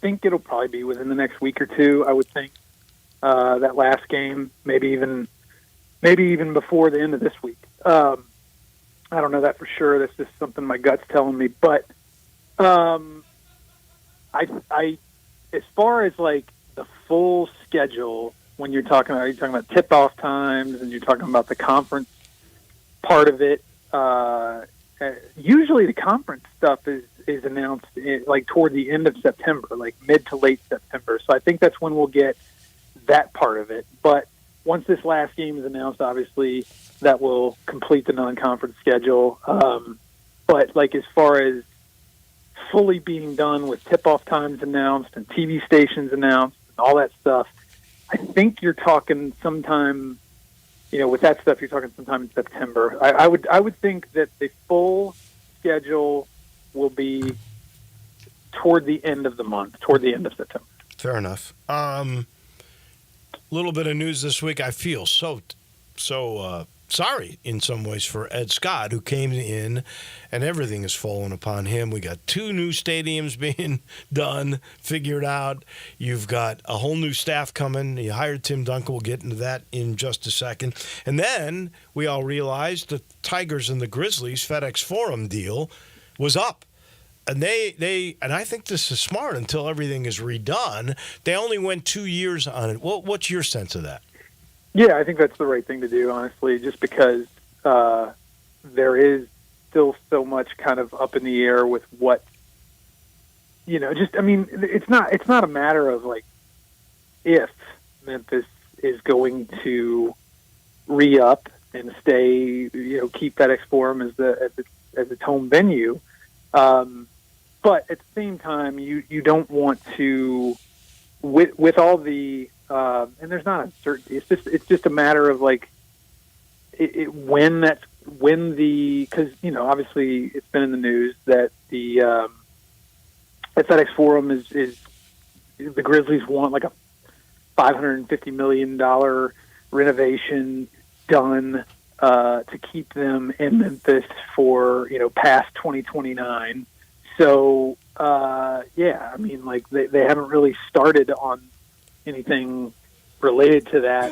think it'll probably be within the next week or two, I would think. That last game, maybe even before the end of this week. I don't know that for sure. That's just something my gut's telling me. But I as far as like the full schedule, when you're talking about tip-off times and you're talking about the conference part of it. Usually the conference stuff is announced like toward the end of September, like mid to late September. So I think that's when we'll get that part of it. But once this last game is announced, obviously that will complete the non-conference schedule. But like as far as fully being done with tip-off times announced and TV stations announced and all that stuff, I think you're talking sometime. With that stuff, you're talking sometime in September. I would think that the full schedule will be toward the end of the month, toward the end of September. Fair enough. Little bit of news this week. I feel so sorry in some ways for Ed Scott, who came in and everything has fallen upon him. We got 2 new stadiums being done, figured out. You've got a whole new staff coming. You hired Tim Duncan. We'll get into that in just a second. And then we all realized the Tigers and the Grizzlies FedEx Forum deal was up. And and I think this is smart until everything is redone. They only went 2 years on it. What's your sense of that? Yeah, I think that's the right thing to do, honestly, just because there is still so much kind of up in the air with what, it's not a matter of like if Memphis is going to re-up and stay, keep FedEx Forum as its home venue. But at the same time, you don't want to, with all the, and there's not uncertainty. It's just a matter of like because obviously it's been in the news that the at FedEx Forum is the Grizzlies want like a $550 million renovation done to keep them in Memphis for past 2029. So they haven't really started on anything related to that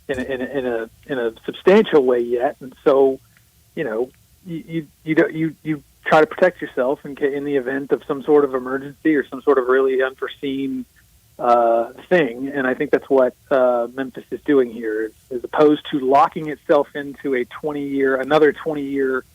in a substantial way yet, and so you try to protect yourself in the event of some sort of emergency or some sort of really unforeseen thing. And I think that's what Memphis is doing here, as opposed to locking itself into another 20-year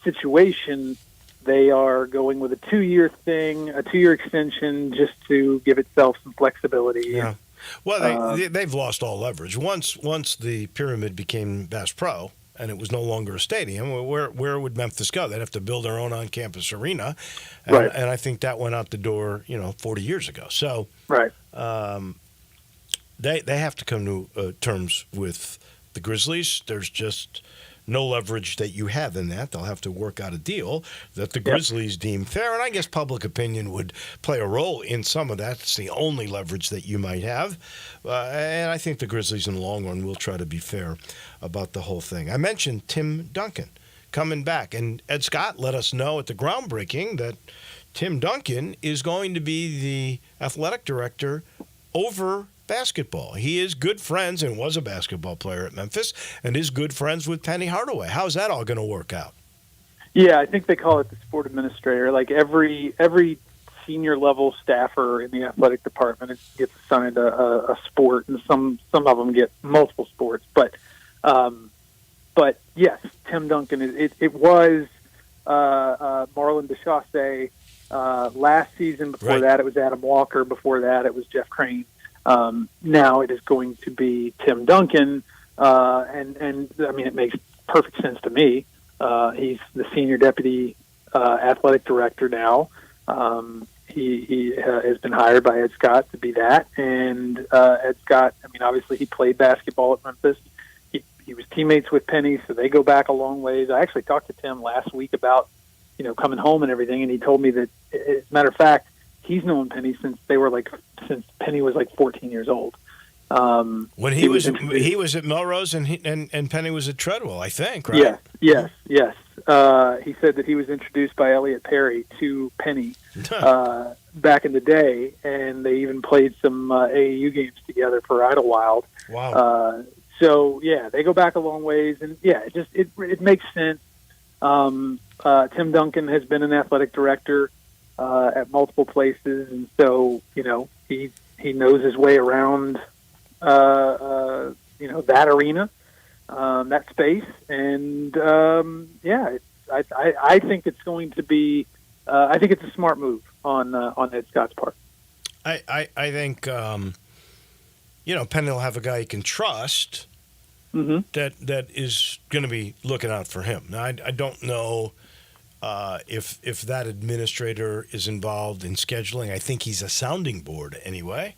situation. they are going with a 2-year thing, a 2-year extension, just to give itself some flexibility. Yeah. Well, they've lost all leverage. Once the Pyramid became Bass Pro and it was no longer a stadium, where would Memphis go? They'd have to build their own on-campus arena, and, Right. and I think that went out the door, 40 years ago. So Right. They have to come to terms with the Grizzlies. There's just no leverage that you have in that. They'll have to work out a deal that the Grizzlies deem fair, and I guess public opinion would play a role in some of that. It's the only leverage that you might have, and I think the Grizzlies in the long run will try to be fair about the whole thing. I mentioned Tim Duncan coming back, and Ed Scott let us know at the groundbreaking that Tim Duncan is going to be the athletic director over basketball. He is good friends and was a basketball player at Memphis and is good friends with Penny Hardaway. How's that all going to work out? Yeah, I think they call it the sport administrator. Like every senior level staffer in the athletic department gets assigned a sport, and some of them get multiple sports. But yes, Tim Duncan. It was Marlon DeChaussee last season. Before that, it was Adam Walker. Before that, it was Jeff Crane. Now it is going to be Tim Duncan, and I mean, it makes perfect sense to me. He's the senior deputy athletic director now. He has been hired by Ed Scott to be that, and Ed Scott, I mean, obviously he played basketball at Memphis. He was teammates with Penny, so they go back a long ways. I actually talked to Tim last week about, coming home and everything, and he told me that, as a matter of fact, he's known Penny since Penny was like 14 years old. When he was at Melrose and Penny was at Treadwell, I think, right? Yes. He said that he was introduced by Elliot Perry to Penny back in the day, and they even played some AAU games together for Idlewild. Wow. So yeah, they go back a long ways, and yeah, it makes sense. Tim Duncan has been an athletic director at multiple places, and so he knows his way around that arena, that space, and I think it's going to be I think it's a smart move on Ed Scott's part. I think Penny will have a guy he can trust that is going to be looking out for him. Now I don't know. If that administrator is involved in scheduling, I think he's a sounding board anyway.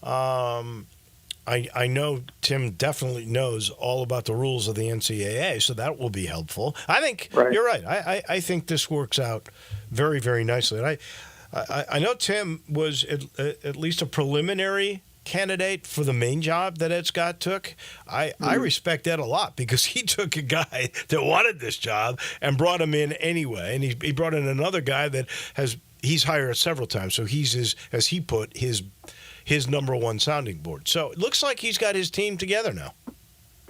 I know Tim definitely knows all about the rules of the NCAA, so that will be helpful. I think you're right. I think this works out very, very nicely. And I know Tim was at least a preliminary candidate for the main job that Ed Scott took. I respect Ed a lot because he took a guy that wanted this job and brought him in anyway. And he brought in another guy that he's hired several times. So he's as he put, his number one sounding board. So it looks like he's got his team together now.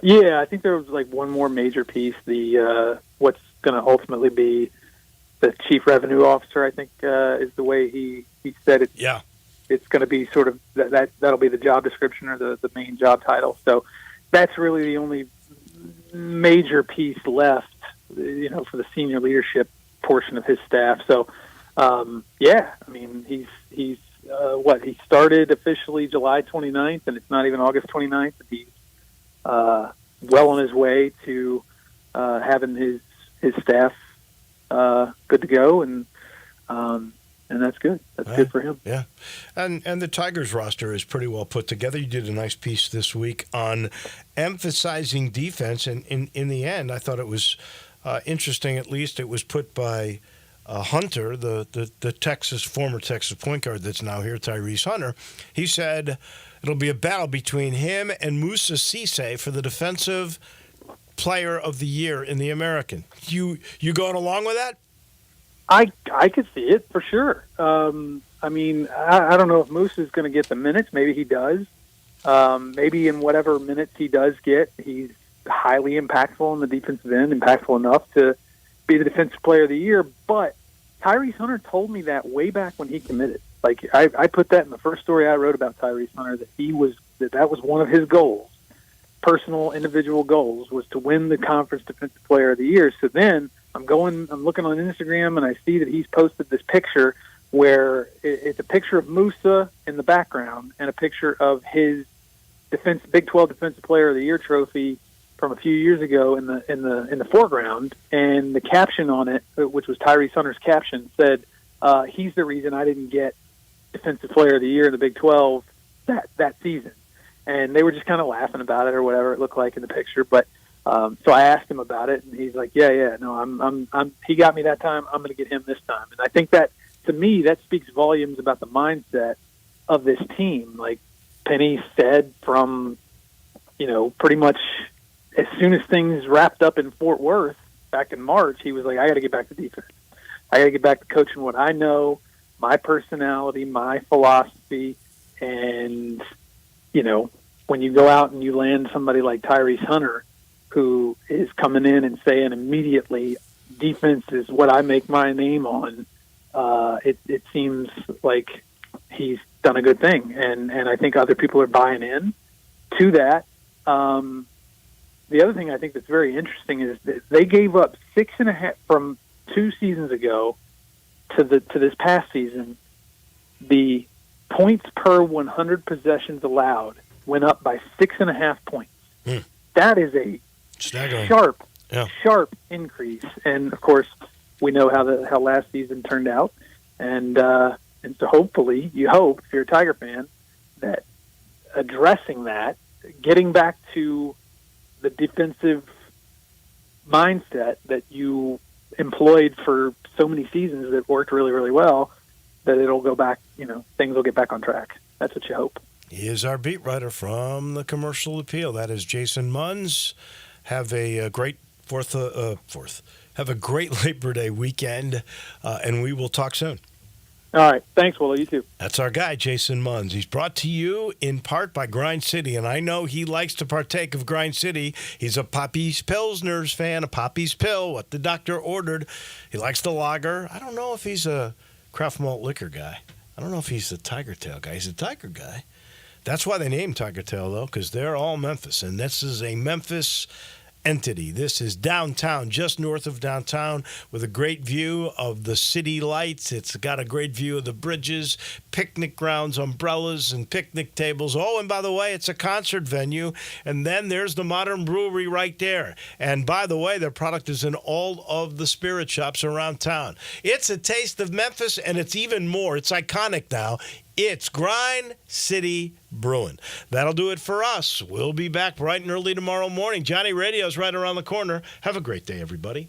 Yeah, I think there was like one more major piece. The what's going to ultimately be the chief revenue officer, I think, is the way he said it. Yeah. It's going to be sort of that'll be the job description or the main job title. So that's really the only major piece left, for the senior leadership portion of his staff. So, I mean, he's he started officially July 29th, and it's not even August 29th. He's well on his way to having his staff good to go, and that's good. That's good for him. Yeah. And the Tigers roster is pretty well put together. You did a nice piece this week on emphasizing defense. And in the end, I thought it was interesting, at least it was put by Hunter, the former Texas point guard that's now here, Tyrese Hunter. He said it'll be a battle between him and Musa Cisse for the defensive player of the year in the American. You going along with that? I could see it for sure. I mean, I don't know if Moose is going to get the minutes. Maybe he does. Maybe in whatever minutes he does get, he's highly impactful on the defensive end, impactful enough to be the defensive player of the year. But Tyrese Hunter told me that way back when he committed. Like I put that in the first story I wrote about Tyrese Hunter, that that was one of his goals, personal individual goals, was to win the conference defensive player of the year. So then I'm looking on Instagram, and I see that he's posted this picture where it's a picture of Musa in the background and a picture of his Big 12 Defensive Player of the Year trophy from a few years ago in the foreground, and the caption on it, which was Tyrese Hunter's caption, said, "He's the reason I didn't get Defensive Player of the Year in the Big 12 that season." And they were just kind of laughing about it or whatever it looked like in the picture. But so I asked him about it, and he's like, "Yeah, no, I'm he got me that time. I'm going to get him this time." And I think that, to me, that speaks volumes about the mindset of this team. Like Penny said, from pretty much as soon as things wrapped up in Fort Worth back in March, he was like, "I got to get back to defense. I got to get back to coaching what I know, my personality, my philosophy." And when you go out and you land somebody like Tyrese Hunter, who is coming in and saying immediately, defense is what I make my name on, it seems like he's done a good thing. And I think other people are buying in to that. The other thing I think that's very interesting is that they gave up 6.5 from 2 seasons ago to this past season. The points per 100 possessions allowed went up by 6.5 points. That is a sharp increase. And of course, we know how last season turned out, and so hopefully, you hope, if you're a Tiger fan, that addressing that, getting back to the defensive mindset that you employed for so many seasons that worked really, really well, that it'll go back, things will get back on track. That's what you hope. He is our beat writer from the Commercial Appeal. That is Jason Munz. Have a great Have a great Labor Day weekend, and we will talk soon. All right. Thanks, Wolo. You too. That's our guy, Jason Munz. He's brought to you in part by Grind City, and I know he likes to partake of Grind City. He's a Poppy's Pilsner's fan, a Poppy's Pill, what the doctor ordered. He likes the lager. I don't know if he's a Kraft Malt liquor guy. I don't know if he's a Tiger Tail guy. He's a Tiger guy. That's why they named Tiger Tail, though, because they're all Memphis, and this is a Memphis entity. This is downtown, just north of downtown, with a great view of the city lights. It's got a great view of the bridges, picnic grounds, umbrellas, and picnic tables. Oh, and by the way, it's a concert venue. And then there's the Modern Brewery right there. And by the way, their product is in all of the spirit shops around town. It's a taste of Memphis, and it's even more. It's iconic now. It's Grind City Brewing. That'll do it for us. We'll be back bright and early tomorrow morning. Johnny Radio's right around the corner. Have a great day, everybody.